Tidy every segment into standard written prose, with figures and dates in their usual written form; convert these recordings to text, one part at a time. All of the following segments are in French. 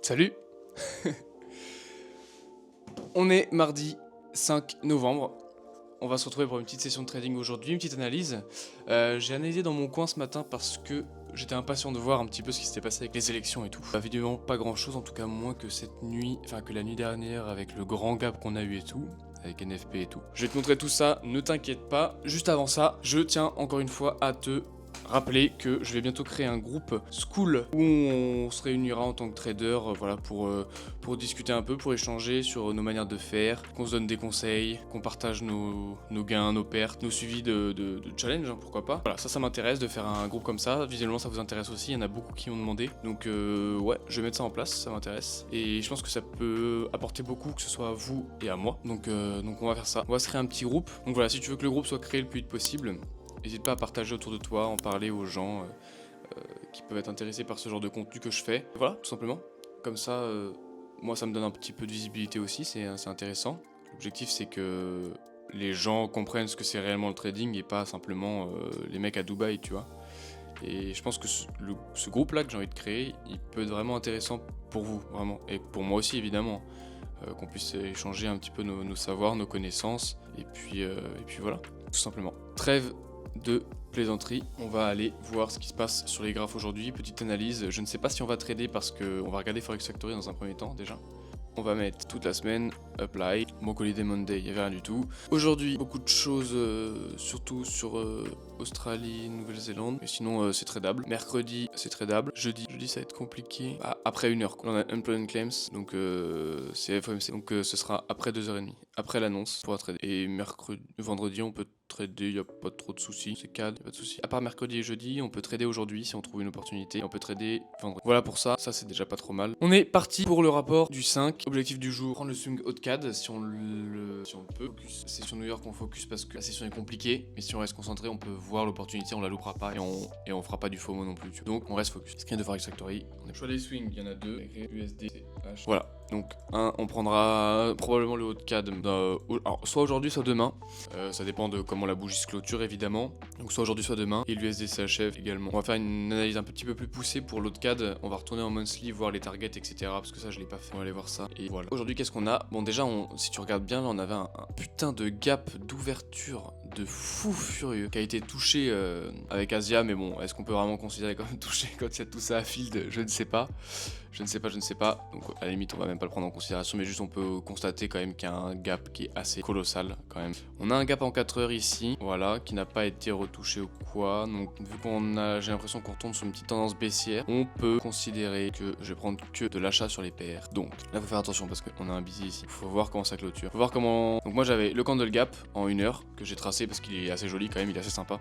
Salut. On est mardi 5 novembre. On va se retrouver pour une petite session de trading aujourd'hui, une petite analyse. J'ai analysé dans mon coin ce matin parce que j'étais impatient de voir un petit peu ce qui s'était passé avec les élections et tout. Évidemment pas grand chose, en tout cas moins que cette nuit, enfin que la nuit dernière avec le grand gap qu'on a eu et tout. Avec NFP et tout. Je vais te montrer tout ça, ne t'inquiète pas. Juste avant ça, je tiens encore une fois à te rappeler que je vais bientôt créer un groupe School où on se réunira en tant que trader, voilà, pour discuter un peu, pour échanger sur nos manières de faire, qu'on se donne des conseils, qu'on partage nos gains, nos pertes, nos suivis de challenge, hein, pourquoi pas. Voilà, ça m'intéresse de faire un groupe comme ça. Visuellement, ça vous intéresse aussi, il y en a beaucoup qui m'ont demandé. Donc ouais, je vais mettre ça en place, ça m'intéresse. Et je pense que ça peut apporter beaucoup, que ce soit à vous et à moi. Donc on va faire ça. On va se créer un petit groupe. Donc voilà, si tu veux que le groupe soit créé le plus vite possible, n'hésite pas à partager autour de toi, en parler aux gens qui peuvent être intéressés par ce genre de contenu que je fais. Voilà, tout simplement. Comme ça, moi, ça me donne un petit peu de visibilité aussi, c'est intéressant. L'objectif, c'est que les gens comprennent ce que c'est réellement le trading et pas simplement les mecs à Dubaï, tu vois. Et je pense que ce groupe-là que j'ai envie de créer, il peut être vraiment intéressant pour vous, vraiment. Et pour moi aussi, évidemment. Qu'on puisse échanger un petit peu nos savoirs, nos connaissances. Et puis voilà, tout simplement. Trêve de plaisanterie, on va aller voir ce qui se passe sur les graphes aujourd'hui. Petite analyse, je ne sais pas si on va trader parce qu'on va regarder Forex Factory dans un premier temps déjà. On va mettre toute la semaine, apply, Mock Holiday Monday, il n'y avait rien du tout. Aujourd'hui, beaucoup de choses, surtout sur Australie, Nouvelle-Zélande, mais sinon c'est tradable. Mercredi, c'est tradable. Jeudi, ça va être compliqué. Après 1 heure, on a Unemployment Claims, donc c'est FOMC, donc ce sera après 2h30, après l'annonce, pour trader. Et vendredi, on peut trader, il n'y a pas trop de soucis, c'est cadre, pas de soucis. À part mercredi et jeudi, on peut trader aujourd'hui si on trouve une opportunité, on peut trader vendredi. Voilà pour ça c'est déjà pas trop mal. On est parti pour le rapport du 5. Objectif du jour, prendre le swing haut de CAD si on le peut. Focus. Session New York, on focus parce que la session est compliquée, mais si on reste concentré, on peut voir l'opportunité, on la loupera pas et on fera pas du FOMO non plus. Donc on reste focus. Screen de Forex Factory. On est choix des swings, il y en a deux. USD, CH. Voilà. Donc on prendra probablement le haut de CAD alors, soit aujourd'hui soit demain, ça dépend de comment la bougie se clôture évidemment, donc soit aujourd'hui soit demain, et l'USD CHF également. On va faire une analyse un petit peu plus poussée pour l'autre CAD, on va retourner en monthly, voir les targets etc, parce que ça je l'ai pas fait, on va aller voir ça, et voilà. Aujourd'hui qu'est-ce qu'on a? Bon déjà si tu regardes bien là on avait un putain de gap d'ouverture de fou furieux qui a été touché avec Asia, mais bon, est-ce qu'on peut vraiment considérer comme touché quand il y a tout ça à field? Je ne sais pas. Je ne sais pas, donc à la limite on va même pas le prendre en considération, mais juste on peut constater quand même qu'il y a un gap qui est assez colossal quand même. On a un gap en 4 heures ici, voilà, qui n'a pas été retouché ou quoi, donc vu j'ai l'impression qu'on retourne sur une petite tendance baissière, on peut considérer que je vais prendre que de l'achat sur les paires. Donc là faut faire attention parce qu'on a un busy ici, faut voir comment ça clôture, faut voir comment... Donc moi j'avais le candle gap en 1 heure que j'ai tracé parce qu'il est assez joli quand même, il est assez sympa.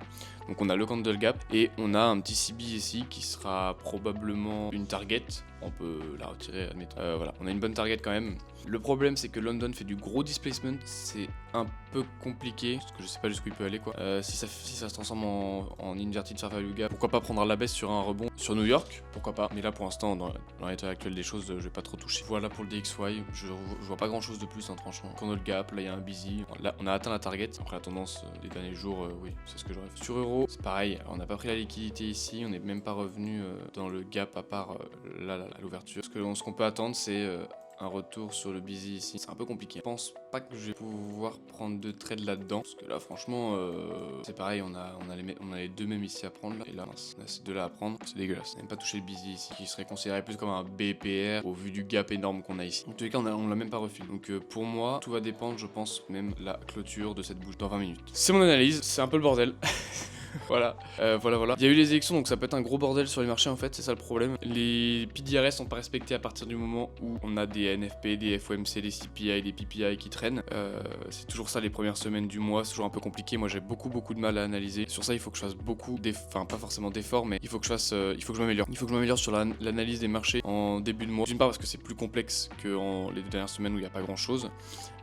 Donc on a le candle gap et on a un petit CB ici qui sera probablement une target. On peut la retirer, admettons. Voilà, on a une bonne target quand même. Le problème, c'est que London fait du gros displacement. C'est un peu compliqué, parce que je sais pas jusqu'où il peut aller, quoi. Si ça se transforme en inverted fair value gap, pourquoi pas prendre à la baisse sur un rebond sur New York? Pourquoi pas? Mais là, pour l'instant, dans l'état actuel des choses, je vais pas trop toucher. Voilà pour le DXY. Je vois pas grand chose de plus, hein, franchement. Candle gap, là, il y a un busy. Là, on a atteint la target. Après, la tendance des derniers jours, oui, c'est ce que j'aurais fait. Sur euro, c'est pareil. On n'a pas pris la liquidité ici. On n'est même pas revenu dans le gap à part là, à l'ouverture. Ce qu'on peut attendre, c'est un retour sur le busy ici. C'est un peu compliqué. Je pense pas que je vais pouvoir prendre de trades là-dedans. Parce que là, franchement, c'est pareil. On a les deux mêmes ici à prendre. Là. Et là, on a ces deux-là à prendre. C'est dégueulasse. On n'a même pas touché le busy ici, qui serait considéré plus comme un BPR au vu du gap énorme qu'on a ici. En tous les cas, on l'a même pas refilé. Donc pour moi, tout va dépendre, je pense, même la clôture de cette bouche dans 20 minutes. C'est mon analyse. C'est un peu le bordel. Voilà. Il y a eu les élections, donc ça peut être un gros bordel sur les marchés en fait, c'est ça le problème. Les PDRS sont pas respectés à partir du moment où on a des NFP, des FOMC, des CPI, des PPI qui traînent. C'est toujours ça les premières semaines du mois, c'est toujours un peu compliqué. Moi j'ai beaucoup de mal à analyser. Sur ça il faut que je fasse beaucoup enfin pas forcément d'efforts, mais il faut que je m'améliore. Il faut que je m'améliore sur l'analyse des marchés en début de mois. D'une part parce que c'est plus complexe que les 2 dernières semaines où il n'y a pas grand chose.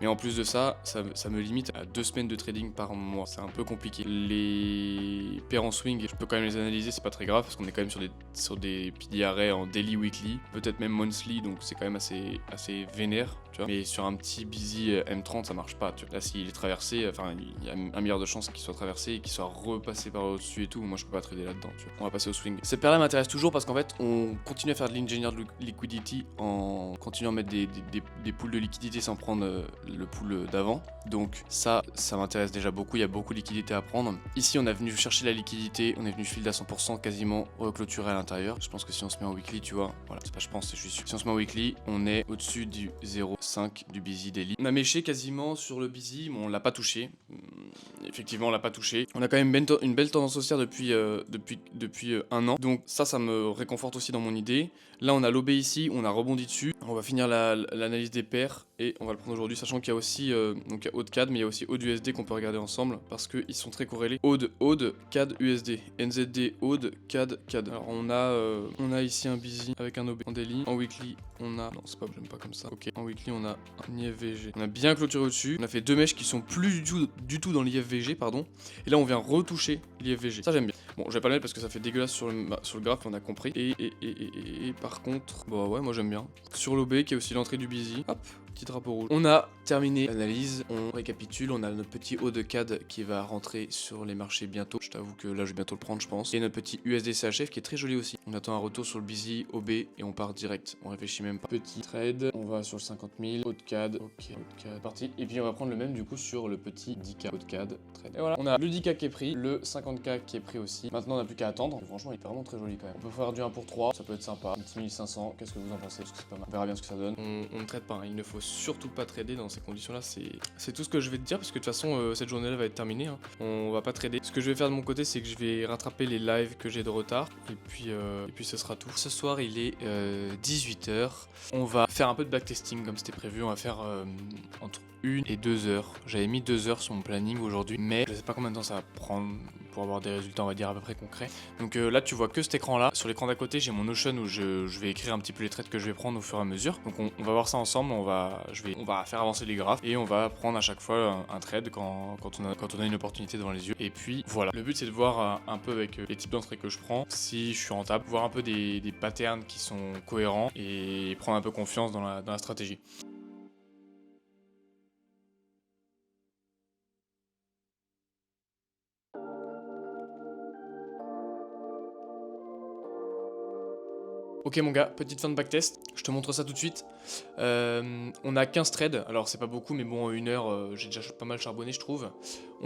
Mais en plus de ça me limite à 2 semaines de trading par mois. C'est un peu compliqué. les paires en swing, je peux quand même les analyser, c'est pas très grave parce qu'on est quand même sur des piliers arrêts en daily, weekly, peut-être même monthly, donc c'est quand même assez vénère, tu vois. Mais sur un petit busy M30, ça marche pas, tu vois. Là, s'il est traversé, enfin, il y a 1 milliard de chances qu'il soit traversé et qu'il soit repassé par au-dessus et tout. Moi, je peux pas trader là-dedans, tu vois. On va passer au swing. Cette paire-là m'intéresse toujours parce qu'en fait, on continue à faire de l'engineered liquidity en continuant à mettre des pools de liquidité sans prendre le pool d'avant. Donc ça m'intéresse déjà beaucoup, il y a beaucoup de liquidité à prendre. Ici on est venu chercher la liquidité, on est venu field à 100% quasiment reclôturer à l'intérieur. Je pense que si on se met en weekly, tu vois, voilà, c'est pas je pense, c'est je suis sûr. Si on se met en weekly, on est au-dessus du 0,5 du busy daily. On a méché quasiment sur le busy, mais on l'a pas touché. Effectivement on l'a pas touché. On a quand même une belle tendance haussière depuis 1 an. Donc ça me réconforte aussi dans mon idée. Là on a l'OB ici, on a rebondi dessus. On va finir l'analyse des paires et on va le prendre aujourd'hui, sachant qu'il y a aussi donc il y a AUD CAD, mais il y a aussi AUD USD qu'on peut regarder ensemble parce qu'ils sont très corrélés. AUD CAD USD, NZD AUD CAD CAD. Alors on a ici un busy avec un OB en daily, en weekly on a, non c'est pas, j'aime pas comme ça. Ok, en weekly on a un IFVG. On a bien clôturé au-dessus. On a fait 2 mèches qui sont plus du tout dans l'IFVG, pardon. Et là on vient retoucher l'IFVG. Ça j'aime bien. Bon, je vais pas le mettre parce que ça fait dégueulasse sur le graphe, on a compris. Et par contre, bah ouais, moi j'aime bien. Sur l'OB qui est aussi l'entrée du busy. Hop, petit drapeau rouge. On a terminé l'analyse, on récapitule, on a notre petit haut de CAD qui va rentrer sur les marchés bientôt. Je t'avoue que là je vais bientôt le prendre je pense. Et notre petit USD CHF qui est très joli aussi. On attend un retour sur le busy, OB et on part direct. On réfléchit même pas. Petit trade, on va sur le 50 000, haut de CAD, ok, haut de CAD, parti. Et puis on va prendre le même du coup sur le petit 10K, haut de CAD, trade. Et voilà, on a le 10K qui est pris, le 50K qui est pris aussi. Maintenant on n'a plus qu'à attendre. Et franchement il est vraiment très joli quand même. On peut faire du 1 pour 3, ça peut être sympa. 6500, qu'est-ce que vous en pensez? Parce que c'est pas mal. On verra bien ce que ça donne. On ne trade pas, hein. Il ne faut surtout pas trader dans ces conditions là, c'est tout ce que je vais te dire parce que de toute façon cette journée là va être terminée, hein. On va pas trader. Ce que je vais faire de mon côté c'est que je vais rattraper les lives que j'ai de retard et puis ce sera tout. Ce soir il est 18h, on va faire un peu de backtesting comme c'était prévu, on va faire entre 1 et 2 heures. J'avais mis 2 heures sur mon planning aujourd'hui, mais je sais pas combien de temps ça va prendre pour avoir des résultats on va dire à peu près concrets. Donc là tu vois que cet écran là, sur l'écran d'à côté j'ai mon Notion où je vais écrire un petit peu les trades que je vais prendre au fur et à mesure. Donc on va voir ça ensemble, on va faire avancer les graphes et on va prendre à chaque fois un trade quand on a une opportunité devant les yeux. Et puis voilà, le but c'est de voir un peu avec les types d'entrées que je prends, si je suis rentable, voir un peu des patterns qui sont cohérents et prendre un peu confiance dans la stratégie. Ok mon gars, petite fin de backtest, je te montre ça tout de suite. On a 15 trades, alors c'est pas beaucoup mais bon en 1 heure j'ai déjà pas mal charbonné je trouve.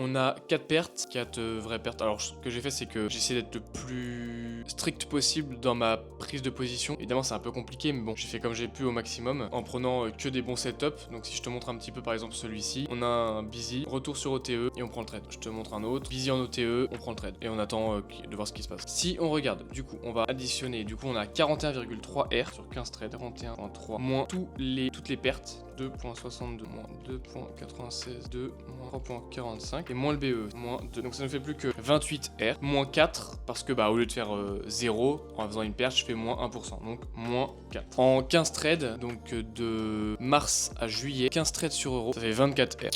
On a 4 pertes, 4 vraies pertes. Alors ce que j'ai fait c'est que j'ai essayé d'être le plus strict possible dans ma prise de position. Évidemment c'est un peu compliqué mais bon j'ai fait comme j'ai pu au maximum en prenant que des bons setups. Donc si je te montre un petit peu par exemple celui-ci, on a un busy, retour sur OTE et on prend le trade. Je te montre un autre, busy en OTE, on prend le trade et on attend de voir ce qui se passe. Si on regarde, du coup on va additionner, du coup on a 41,3 R sur 15 trades, 41,3 moins toutes les pertes, 2.62 moins 2.96, 2 moins 3.45 et moins le BE, moins 2. Donc ça ne fait plus que 28 R, moins 4 parce que bah au lieu de faire 0 en faisant une perte, je fais moins 1%, donc moins 4. En 15 trades, donc de mars à juillet, 15 trades sur euro, ça fait 24 R.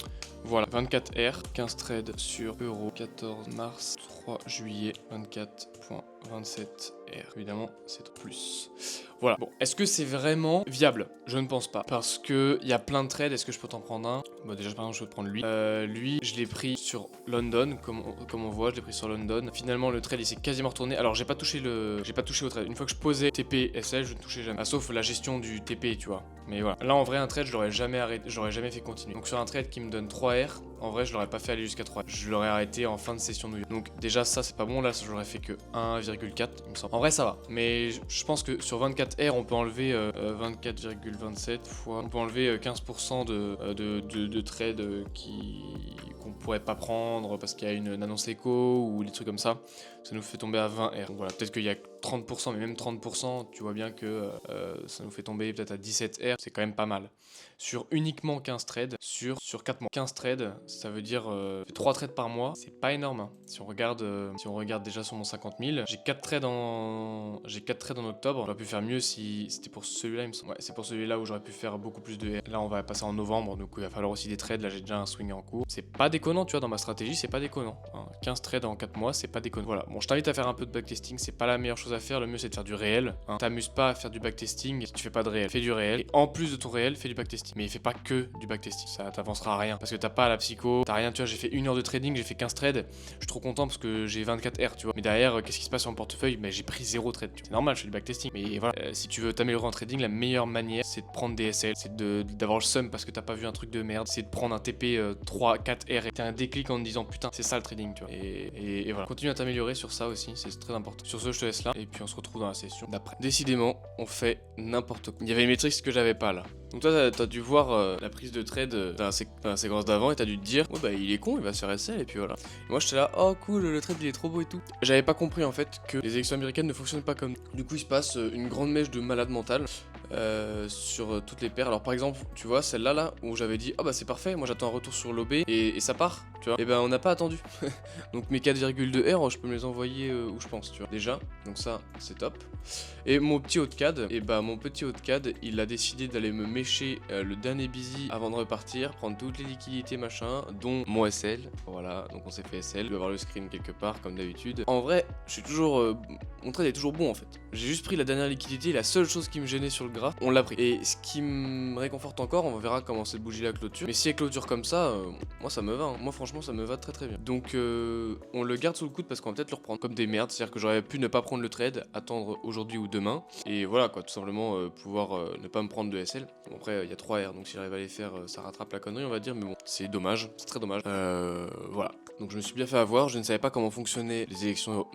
Voilà, 24 R, 15 trades sur euro, 14 mars, 3 juillet, 24.27 R. Évidemment, c'est plus. Voilà. Bon, est-ce que c'est vraiment viable? Je ne pense pas. Parce que il y a plein de trades. Est-ce que je peux t'en prendre un? Bon, déjà, par exemple, je peux te prendre lui. Lui, je l'ai pris sur London, comme on voit, je l'ai pris sur London. Finalement, le trade, il s'est quasiment retourné. Alors, j'ai pas touché au trade. Une fois que je posais TP, SL, je ne touchais jamais. Ah, sauf la gestion du TP, tu vois. Mais voilà. Là, en vrai, un trade, je l'aurais jamais arrêté, j'aurais jamais fait continuer. Donc, sur un trade qui me donne 3 R, en vrai, je l'aurais pas fait aller jusqu'à 3. Je l'aurais arrêté en fin de session de New York. Donc, déjà, ça, c'est pas bon. Là, j'aurais fait que 1,4, il me semble. En vrai, ça va. Mais je pense que sur 24 R, on peut enlever 24,27 fois. On peut enlever 15% de trades qu'on pourrait pas prendre parce qu'il y a une annonce écho ou des trucs comme ça. Ça nous fait tomber à 20 R. Donc voilà, peut-être qu'il y a 30%, mais même 30%, tu vois bien que ça nous fait tomber peut-être à 17 R. C'est quand même pas mal. Sur uniquement 15 trades, sur 4 mois. 15 trades, ça veut dire 3 trades par mois. C'est pas énorme, hein. Si on regarde déjà sur mon 50 000, j'ai 4 trades en octobre. J'aurais pu faire mieux si c'était pour celui-là, il me semble. Ouais, c'est pour celui-là où j'aurais pu faire beaucoup plus de R. Là, on va passer en novembre, donc il va falloir aussi des trades. Là, j'ai déjà un swing en cours. C'est pas déconnant, tu vois, dans ma stratégie, c'est pas déconnant. Hein. 15 trades en 4 mois, c'est pas déconnant. Voilà, bon, je t'invite à faire un peu de backtesting, c'est pas la meilleure chose à faire, le mieux c'est de faire du réel. Hein. T'amuses pas à faire du backtesting si tu fais pas de réel. Fais du réel, et en plus de ton réel, fais du backtesting. Mais fais pas que du backtesting, ça t'avancera à rien. Parce que t'as pas la psycho, t'as rien, tu vois, j'ai fait 1 heure de trading, j'ai fait 15 trades, je suis trop content parce que j'ai 24 R, tu vois. Mais derrière, qu'est-ce qui se passe sur mon portefeuille? Mais j'ai pris 0 trade. C'est normal, je fais du backtesting. Mais voilà, si tu veux t'améliorer en trading, la meilleure manière, c'est de prendre des SL, c'est d'avoir le seum parce que t'as pas vu un truc de merde, c'est de prendre un TP 3, 4 R et t'as un déclic en te disant putain, c'est ça le trading, tu vois. Et voilà, continue à t'améliorer sur ça aussi, c'est très important. Sur ce, je te laisse là et puis on se retrouve dans la session d'après. Décidément, on fait n'importe quoi. Il y avait une matrix que j'avais pas là. Donc toi, t'as dû voir la prise de trade dans la séquence d'avant et t'as dû te dire, ouais bah il est con, il va se faire SL et puis voilà. Et moi j'étais là, oh cool, le trade il est trop beau et tout. J'avais pas compris en fait que les élections américaines ne fonctionnent pas comme. Du coup il se passe une grande mèche de malade mental sur toutes les paires. Alors par exemple, tu vois celle-là là où j'avais dit, ah bah c'est parfait, moi j'attends un retour sur l'OB et ça part, tu vois. Et ben on n'a pas attendu. Donc mes 4,2 R, je peux me les envoyer où je pense, tu vois. Déjà, donc ça c'est top. Et mon petit haut de CAD, et bah mon petit haut de CAD, il a décidé d'aller me mécher le dernier busy avant de repartir, prendre toutes les liquidités machin, dont mon SL. Voilà, donc on s'est fait SL, je dois avoir le screen quelque part comme d'habitude. En vrai, je suis toujours, mon trade est toujours bon en fait. J'ai juste pris la dernière liquidité, la seule chose qui me gênait sur le graphe, on l'a pris. Et ce qui me réconforte encore, on verra comment cette bougie la clôture. Mais si elle clôture comme ça, moi ça me va. Hein. Moi franchement ça me va très très bien. Donc on le garde sous le coude parce qu'on va peut-être le reprendre comme des merdes. C'est-à-dire que j'aurais pu ne pas prendre le trade, attendre aujourd'hui ou demain. Et voilà quoi, tout simplement pouvoir ne pas me prendre de SL. Bon, après il y a 3 R, donc si j'arrive à les faire, ça rattrape la connerie on va dire. Mais bon, c'est dommage, c'est très dommage. Voilà. Donc je me suis bien fait avoir, je ne savais pas comment fonctionnaient les élections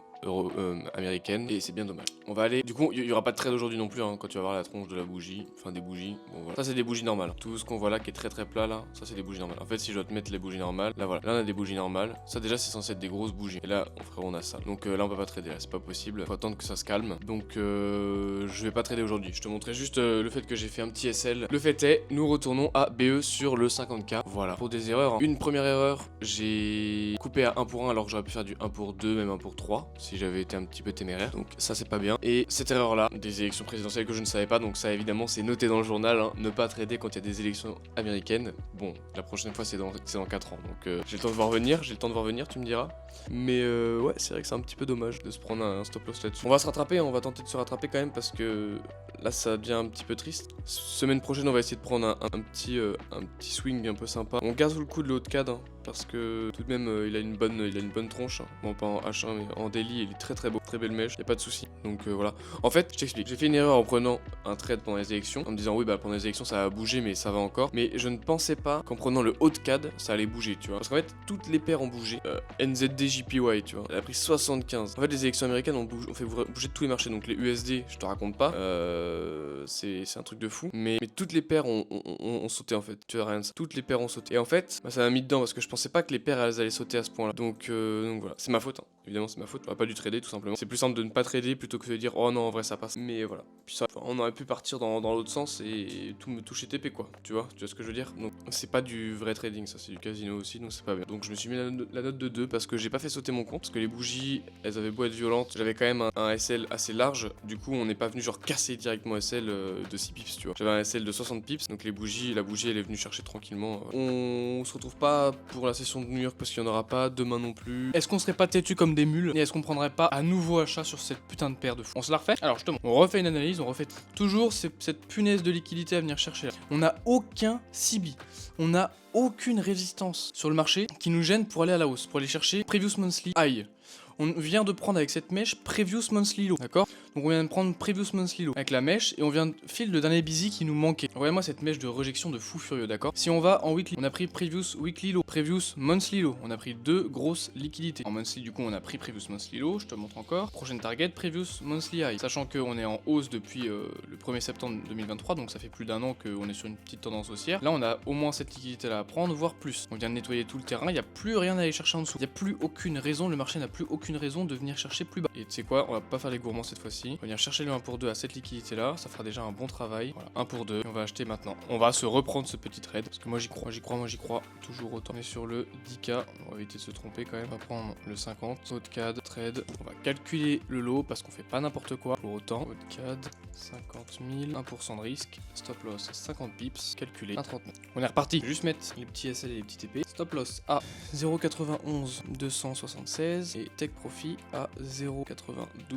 américaine et c'est bien dommage. On va aller, du coup il y aura pas de trade aujourd'hui non plus hein, quand tu vas voir la tronche de la bougie, enfin des bougies, bon voilà. Ça c'est des bougies normales, tout ce qu'on voit là qui est très très plat là, ça c'est des bougies normales. En fait si je dois te mettre les bougies normales, là voilà, là on a des bougies normales, ça déjà c'est censé être des grosses bougies, et là frérot on a ça. Donc là on peut pas trader, là c'est pas possible, faut attendre que ça se calme. Donc je vais pas trader aujourd'hui, je te montrais juste le fait que j'ai fait un petit SL. Le fait est, nous retournons à BE sur le 50k, voilà. Pour des erreurs, hein. Une première erreur, j'ai coupé à 1 pour 1 alors que j'aurais pu faire du 1 pour 2, même 1 pour 3 si j'avais été un petit peu téméraire, donc ça c'est pas bien. Et cette erreur là, des élections présidentielles que je ne savais pas, donc ça évidemment c'est noté dans le journal, hein, ne pas trader quand il y a des élections américaines. Bon, la prochaine fois c'est dans 4 ans, donc j'ai le temps de voir venir, tu me diras. Mais ouais, c'est vrai que c'est un petit peu dommage de se prendre un stop loss là-dessus. On va se rattraper, on va tenter de se rattraper quand même parce que là ça devient un petit peu triste. Semaine prochaine on va essayer de prendre un petit swing un peu sympa. On garde sous le coup de le haut de CAD, hein, parce que tout de même il a une bonne tronche, hein. Bon pas en H1 mais en daily il est très très beau, très belle mèche, y a pas de souci. Donc voilà. En fait, je t'explique. J'ai fait une erreur en prenant un trade pendant les élections, en me disant oui bah pendant les élections ça va bouger mais ça va encore. Mais je ne pensais pas qu'en prenant le haut de CAD ça allait bouger, tu vois. Parce qu'en fait toutes les paires ont bougé. NZD-JPY, tu vois. Elle a pris 75. En fait les élections américaines on fait bouger tous les marchés. Donc les USD, je te raconte pas. C'est un truc de fou. Mais toutes les paires ont sauté en fait. Tu vois rien de ça. Toutes les paires ont sauté. Et en fait, bah, ça m'a mis dedans parce que je pensais pas que les paires elles allaient sauter à ce point-là. Donc voilà. C'est ma faute. Hein. Évidemment c'est ma faute. J'aurais pas dû trader tout simplement. C'est plus simple de ne pas trader plutôt que de dire oh non en vrai ça passe. Mais voilà. Puis ça, on aurait pu partir dans l'autre sens et tout me toucher TP quoi. Tu vois ce que je veux dire. Donc c'est pas du vrai trading, ça c'est du casino aussi, donc c'est pas bien. Donc je me suis mis la note de 2 parce que j'ai pas fait sauter mon compte. Parce que les bougies elles avaient beau être violentes. J'avais quand même un SL assez large. Du coup on n'est pas venu genre casser directement SL de 6 pips tu vois. J'avais un SL de 60 pips. Donc la bougie elle est venue chercher tranquillement. On se retrouve pas pour la session de New York parce qu'il y en aura pas. Demain non plus. Est-ce qu'on serait pas têtu comme des mules? Et est-ce qu'on prendrait pas à nouveau achat sur cette putain de paire de fou? On se la refait? Alors justement, on refait une analyse, on refait toujours cette punaise de liquidité à venir chercher là. On n'a aucun CB. On n'a aucune résistance sur le marché qui nous gêne pour aller à la hausse, pour aller chercher Previous Monthly High. On vient de prendre avec cette mèche Previous Monthly Low, d'accord? Donc on vient de prendre Previous Monthly Low avec la mèche et on vient de filer le dernier busy qui nous manquait. Regardez-moi cette mèche de rejection de fou furieux, d'accord? Si on va en weekly, on a pris Previous Weekly Low, Previous Monthly Low, on a pris 2 grosses liquidités. En monthly du coup on a pris Previous Monthly Low, je te montre encore. Prochaine target, Previous Monthly High. Sachant qu'on est en hausse depuis le 1er septembre 2023, donc ça fait plus d'un an qu'on est sur une petite tendance haussière. Là on a au moins cette liquidité là à prendre, voire plus. On vient de nettoyer tout le terrain, il n'y a plus rien à aller chercher en dessous. Il n'y a plus aucune raison, le marché n'a plus aucune aucune raison de venir chercher plus bas. Et tu sais quoi, on va pas faire les gourmands cette fois-ci. On va venir chercher le 1 pour 2 à cette liquidité là, ça fera déjà un bon travail. Voilà, 1 pour 2, et on va acheter maintenant. On va se reprendre ce petit trade, parce que moi j'y crois, toujours autant. On est sur le 10K, on va éviter de se tromper quand même. On va prendre le 50, AutoCAD, trade. On va calculer le lot, parce qu'on fait pas n'importe quoi. Pour autant, AutoCAD, 50 000, 1% de risque, stop loss 50 pips, calculé 1,39. On est reparti, juste mettre les petits SL et les petits TP. Stop loss à 0,91 276 et take profit à 0,92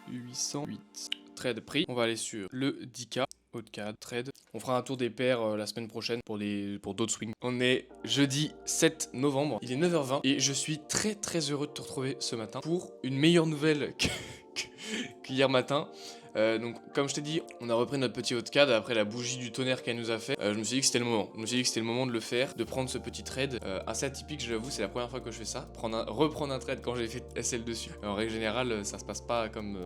808. Trade prix, on va aller sur le 10K. AutoCAD, trade. On fera un tour des paires la semaine prochaine pour d'autres swings. On est jeudi 7 novembre, il est 9h20 et je suis très heureux de te retrouver ce matin pour une meilleure nouvelle qu'hier matin. Donc comme je t'ai dit, on a repris notre petit AutoCAD après la bougie du tonnerre qu'elle nous a fait. Je me suis dit que c'était le moment. Je me suis dit que c'était le moment de le faire, de prendre ce petit trade assez atypique, je l'avoue, c'est la première fois que je fais ça. Reprendre un trade quand j'ai fait SL dessus. En règle générale, ça se passe pas comme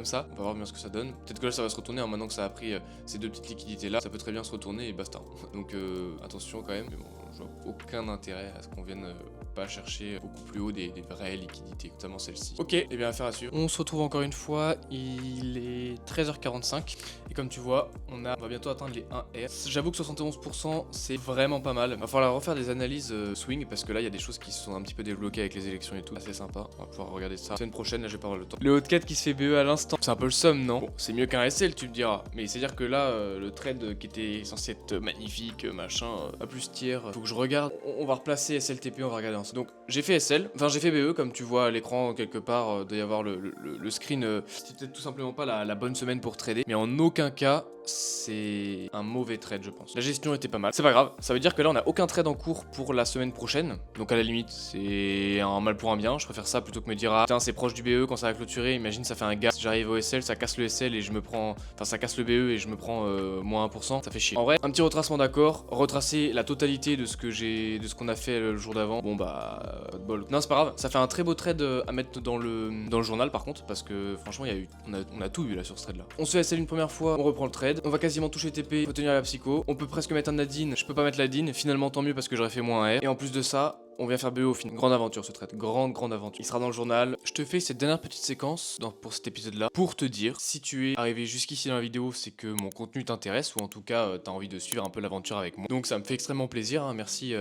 ça. On va voir bien ce que ça donne. Peut-être que là ça va se retourner maintenant que ça a pris ces deux petites liquidités là. Ça peut très bien se retourner et basta. Donc attention quand même. Mais bon, je vois aucun intérêt à ce qu'on vienne pas chercher beaucoup plus haut des vraies liquidités, notamment celle-ci. Ok, et bien affaire à suivre. On se retrouve encore une fois, il est 13h45 et comme tu vois, on va bientôt atteindre les 1R. J'avoue que 71% c'est vraiment pas mal. Va falloir refaire des analyses swing parce que là il y a des choses qui se sont un petit peu débloquées avec les élections et tout. Assez sympa, on va pouvoir regarder ça. La semaine prochaine, là je vais pas avoir le temps. Le AutoCAD qui se fait BE à l'instant, c'est un peu le somme, non? Bon, c'est mieux qu'un SL, tu me diras. Mais c'est à dire que là, le trade qui était censé être magnifique, machin, à plus tiers, faut que je regarde. On va replacer SLTP, on va regarder ensemble. Donc j'ai fait SL, enfin j'ai fait BE comme tu vois à l'écran quelque part, doit y avoir le screen. C'était peut-être tout simplement pas la bonne semaine pour trader, mais en aucun cas c'est un mauvais trade je pense. La gestion était pas mal, c'est pas grave, ça veut dire que là on a aucun trade en cours pour la semaine prochaine, donc à la limite c'est un mal pour un bien, je préfère ça plutôt que me dire ah putain c'est proche du BE quand ça va clôturer, imagine ça fait un gap, si j'arrive au SL ça casse le SL et je me prends, enfin ça casse le BE et je me prends moins 1%, ça fait chier. En vrai un petit retracement d'accord, retracer la totalité de ce qu'on a fait le jour d'avant, bon bah pas de bol. Non c'est pas grave, ça fait un très beau trade à mettre dans le journal par contre, parce que franchement on a tout vu là sur ce trade là. On se fait SL une première fois, on reprend le trade. On va quasiment toucher TP, faut tenir la psycho. On peut presque mettre un Nadine, je peux pas mettre la DIN, finalement tant mieux parce que j'aurais fait moins R. Et en plus de ça, on vient faire BE au final. Grande aventure ce trade, grande aventure. Il sera dans le journal. Je te fais cette dernière petite séquence pour cet épisode là pour te dire si tu es arrivé jusqu'ici dans la vidéo, c'est que mon contenu t'intéresse ou en tout cas t'as envie de suivre un peu l'aventure avec moi. Donc ça me fait extrêmement plaisir, hein. Merci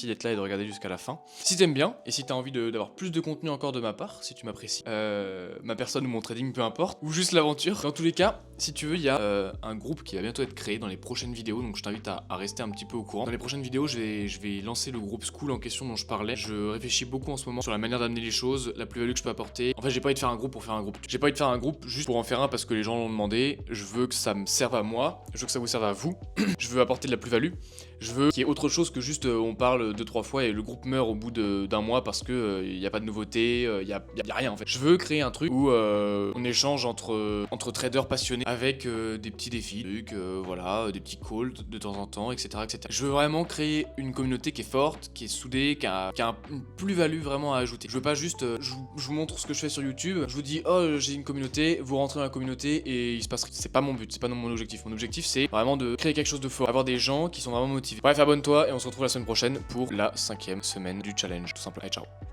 d'être là et de regarder jusqu'à la fin. Si t'aimes bien et si t'as envie d'avoir plus de contenu encore de ma part, si tu m'apprécies, ma personne ou mon trading peu importe, ou juste l'aventure, dans tous les cas, si tu veux, il y a un groupe qui va bientôt être créé dans les prochaines vidéos, donc je t'invite à rester un petit peu au courant. Dans les prochaines vidéos, je vais lancer le groupe School en question dont je parlais. Je réfléchis beaucoup en ce moment sur la manière d'amener les choses, la plus-value que je peux apporter. En fait, j'ai pas envie de faire un groupe pour faire un groupe. J'ai pas envie de faire un groupe juste pour en faire un parce que les gens l'ont demandé. Je veux que ça me serve à moi, je veux que ça vous serve à vous. Je veux apporter de la plus-value. Je veux qu'il y ait autre chose que juste on parle 2-3 fois et le groupe meurt au bout d'un mois parce que y a pas de nouveauté, y a rien en fait. Je veux créer un truc où on échange entre traders passionnés avec des petits défis, voilà, des petits calls de temps en temps, etc. Je veux vraiment créer une communauté qui est forte, qui est soudée, qui a une plus-value vraiment à ajouter. Je veux pas juste, je vous montre ce que je fais sur YouTube, je vous dis oh j'ai une communauté, vous rentrez dans la communauté et il se passe rien. C'est pas mon but, c'est pas mon objectif. Mon objectif c'est vraiment de créer quelque chose de fort, avoir des gens qui sont vraiment motivés. Bref, abonne-toi et on se retrouve la semaine prochaine pour la 5e semaine du challenge, tout simplement. Allez, ciao.